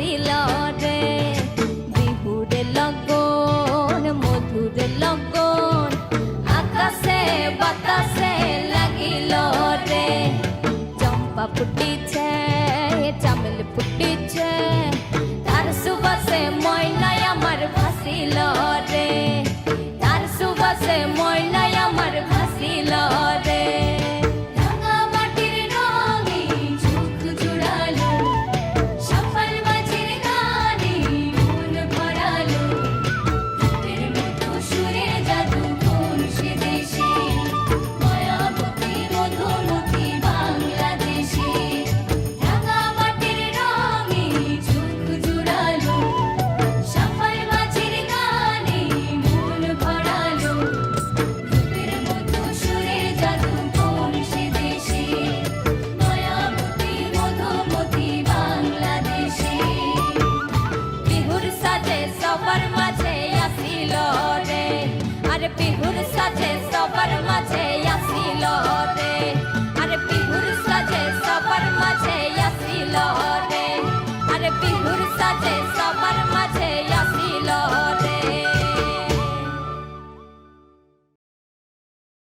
ভাসিল রে বিহুরে লগন মধুরে লগন আকাশে বাতাসে লাগিল রে চম্পা ফুটিছে চামেল ফুটিছে তার সুবাসে ময়নায় আমার ভাসিল রে তার সুবাসে ময়নায় আমার ভাসিল রে সবার মাঝে আসিল রে আর বিহুর